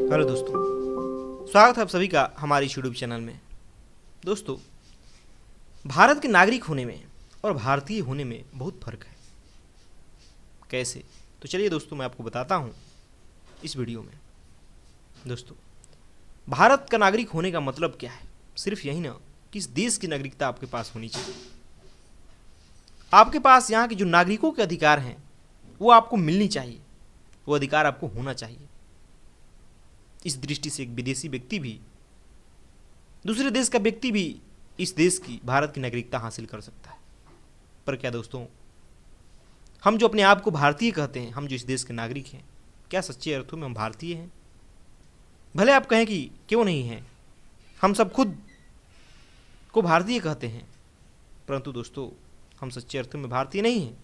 Hello दोस्तों, स्वागत है आप सभी का हमारे यूट्यूब चैनल में। दोस्तों, भारत के नागरिक होने में और भारतीय होने में बहुत फर्क है। कैसे? तो चलिए दोस्तों, मैं आपको बताता हूँ इस वीडियो में। दोस्तों, भारत का नागरिक होने का मतलब क्या है? सिर्फ यही ना कि इस देश की नागरिकता आपके पास होनी चाहिए। आपके पास यहाँ के जो नागरिकों के अधिकार हैं वो आपको मिलनी चाहिए, वो अधिकार आपको होना चाहिए। इस दृष्टि से एक विदेशी व्यक्ति भी, दूसरे देश का व्यक्ति भी इस देश की, भारत की नागरिकता हासिल कर सकता है। पर क्या दोस्तों, हम जो अपने आप को भारतीय कहते हैं, हम जो इस देश के नागरिक हैं, क्या सच्चे अर्थों में हम भारतीय हैं? भले आप कहें कि क्यों नहीं हैं, हम सब खुद को भारतीय कहते हैं, परंतु दोस्तों, हम सच्चे अर्थों में भारतीय नहीं हैं।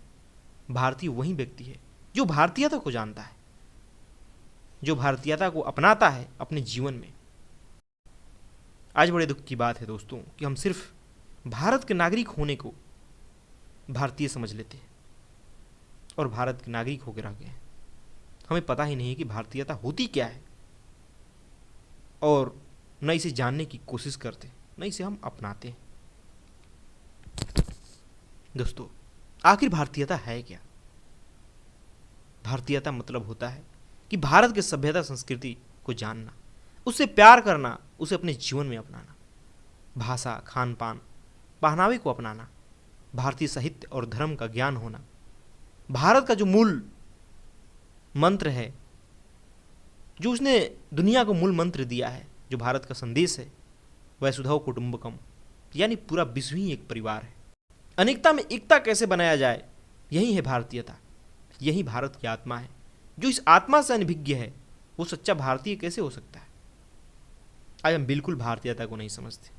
भारतीय वही व्यक्ति है जो भारतीयता को जानता है, जो भारतीयता को अपनाता है अपने जीवन में। आज बड़े दुख की बात है दोस्तों कि हम सिर्फ भारत के नागरिक होने को भारतीय समझ लेते हैं और भारत के नागरिक होकर रह गए हैं। हमें पता ही नहीं है कि भारतीयता होती क्या है और न इसे जानने की कोशिश करते, न इसे हम अपनाते हैं। दोस्तों, आखिर भारतीयता है क्या? भारतीयता मतलब होता है कि भारत के सभ्यता संस्कृति को जानना, उससे प्यार करना, उसे अपने जीवन में अपनाना, भाषा, खान पान, पहनावे को अपनाना, भारतीय साहित्य और धर्म का ज्ञान होना, भारत का जो मूल मंत्र है, जो उसने दुनिया को मूल मंत्र दिया है, जो भारत का संदेश है, वसुधैव कुटुंबकम, यानी पूरा विश्व ही एक परिवार है। अनेकता में एकता कैसे बनाया जाए, यही है भारतीयता, यही भारत की आत्मा है। जो इस आत्मा से अनभिज्ञ है वो सच्चा भारतीय कैसे हो सकता है? आज हम बिल्कुल भारतीयता को नहीं समझते।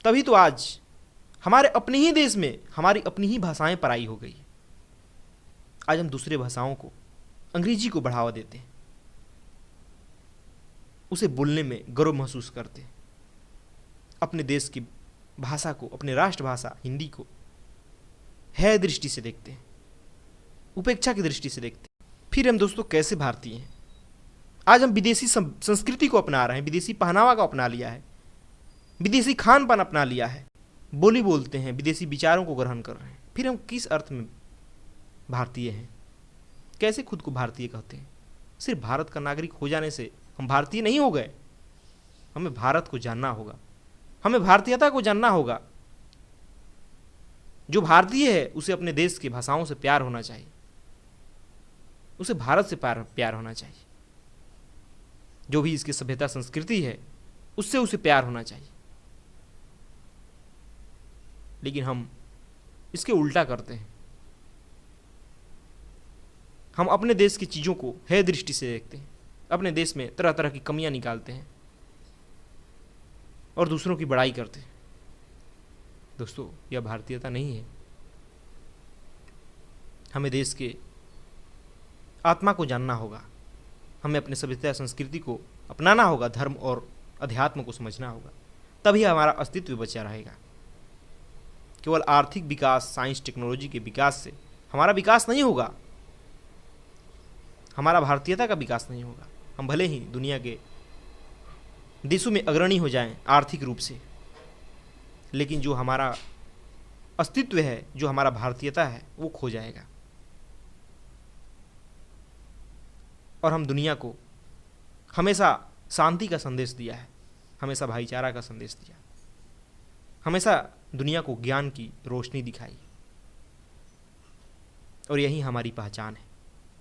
तभी तो आज हमारे अपने ही देश में हमारी अपनी ही भाषाएं पराई हो गई। आज हम दूसरे भाषाओं को, अंग्रेजी को बढ़ावा देते हैं, उसे बोलने में गर्व महसूस करते हैं, अपने देश की भाषा को, अपने राष्ट्रभाषा हिंदी को है दृष्टि से देखते हैं, उपेक्षा की दृष्टि से देखते हैं। फिर हम दोस्तों कैसे भारतीय हैं? आज हम विदेशी संस्कृति को अपना रहे हैं, विदेशी पहनावा को अपना लिया है, विदेशी खान पान अपना लिया है, बोली बोलते हैं, विदेशी विचारों को ग्रहण कर रहे हैं। फिर हम किस अर्थ में भारतीय हैं? कैसे खुद को भारतीय कहते हैं? सिर्फ भारत का नागरिक हो जाने से हम भारतीय नहीं हो गए। हमें भारत को जानना होगा, हमें भारतीयता को जानना होगा। जो भारतीय है उसे अपने देश की भाषाओं से प्यार होना चाहिए, उसे भारत से प्यार होना चाहिए। जो भी इसकी सभ्यता संस्कृति है उससे उसे प्यार होना चाहिए। लेकिन हम इसके उल्टा करते हैं। हम अपने देश की चीज़ों को है दृष्टि से देखते हैं, अपने देश में तरह तरह की कमियां निकालते हैं और दूसरों की बड़ाई करते हैं। दोस्तों, यह भारतीयता नहीं है। हमें देश के आत्मा को जानना होगा, हमें अपने सभ्यता संस्कृति को अपनाना होगा, धर्म और अध्यात्म को समझना होगा, तभी हमारा अस्तित्व बचा रहेगा। केवल आर्थिक विकास, साइंस टेक्नोलॉजी के विकास से हमारा विकास नहीं होगा, हमारा भारतीयता का विकास नहीं होगा। हम भले ही दुनिया के देशों में अग्रणी हो जाएं आर्थिक रूप से, लेकिन जो हमारा अस्तित्व है, जो हमारा भारतीयता है, वो खो जाएगा। और हम दुनिया को हमेशा शांति का संदेश दिया है, हमेशा भाईचारा का संदेश दिया, हमेशा दुनिया को ज्ञान की रोशनी दिखाई, और यही हमारी पहचान है।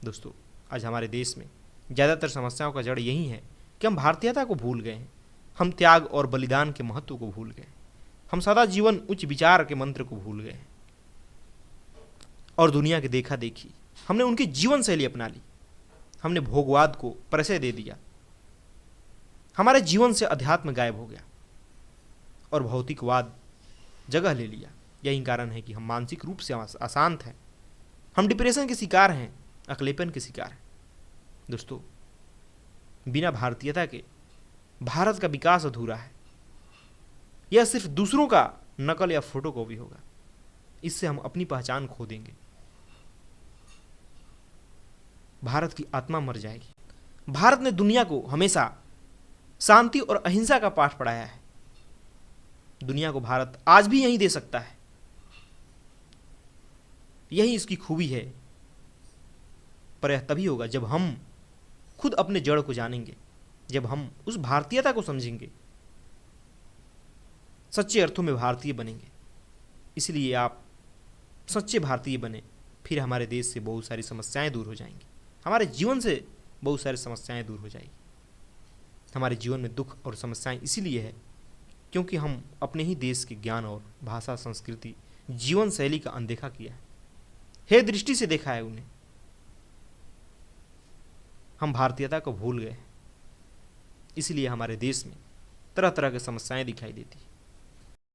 दोस्तों, आज हमारे देश में ज़्यादातर समस्याओं का जड़ यही है कि हम भारतीयता को भूल गए हैं, हम त्याग और बलिदान के महत्व को भूल गए, हम सदा जीवन उच्च विचार के मंत्र को भूल गए और दुनिया के देखा देखी हमने उनकी जीवन शैली अपना ली, हमने भोगवाद को परिचय दे दिया, हमारे जीवन से अध्यात्म गायब हो गया और भौतिकवाद जगह ले लिया। यही कारण है कि हम मानसिक रूप से अशांत हैं, हम डिप्रेशन के शिकार हैं, अकेलेपन के शिकार हैं। दोस्तों, बिना भारतीयता के भारत का विकास अधूरा है। यह सिर्फ दूसरों का नकल या फोटो कॉपी होगा। इससे हम अपनी पहचान खो देंगे, भारत की आत्मा मर जाएगी। भारत ने दुनिया को हमेशा शांति और अहिंसा का पाठ पढ़ाया है। दुनिया को भारत आज भी यही दे सकता है। यही इसकी खूबी है। पर यह तभी होगा जब हम खुद अपने जड़ को जानेंगे, जब हम उस भारतीयता को समझेंगे, सच्चे अर्थों में भारतीय बनेंगे। इसलिए आप सच्चे भारतीय बने, फिर हमारे देश से बहुत सारी समस्याएं दूर हो जाएंगी, हमारे जीवन से बहुत सारी समस्याएं दूर हो जाएगी। हमारे जीवन में दुख और समस्याएं इसीलिए है क्योंकि हम अपने ही देश के ज्ञान और भाषा, संस्कृति, जीवन शैली का अनदेखा किया है दृष्टि से देखा है उन्हें। हम भारतीयता को भूल गए, इसलिए हमारे देश में तरह तरह की समस्याएं दिखाई देती हैं।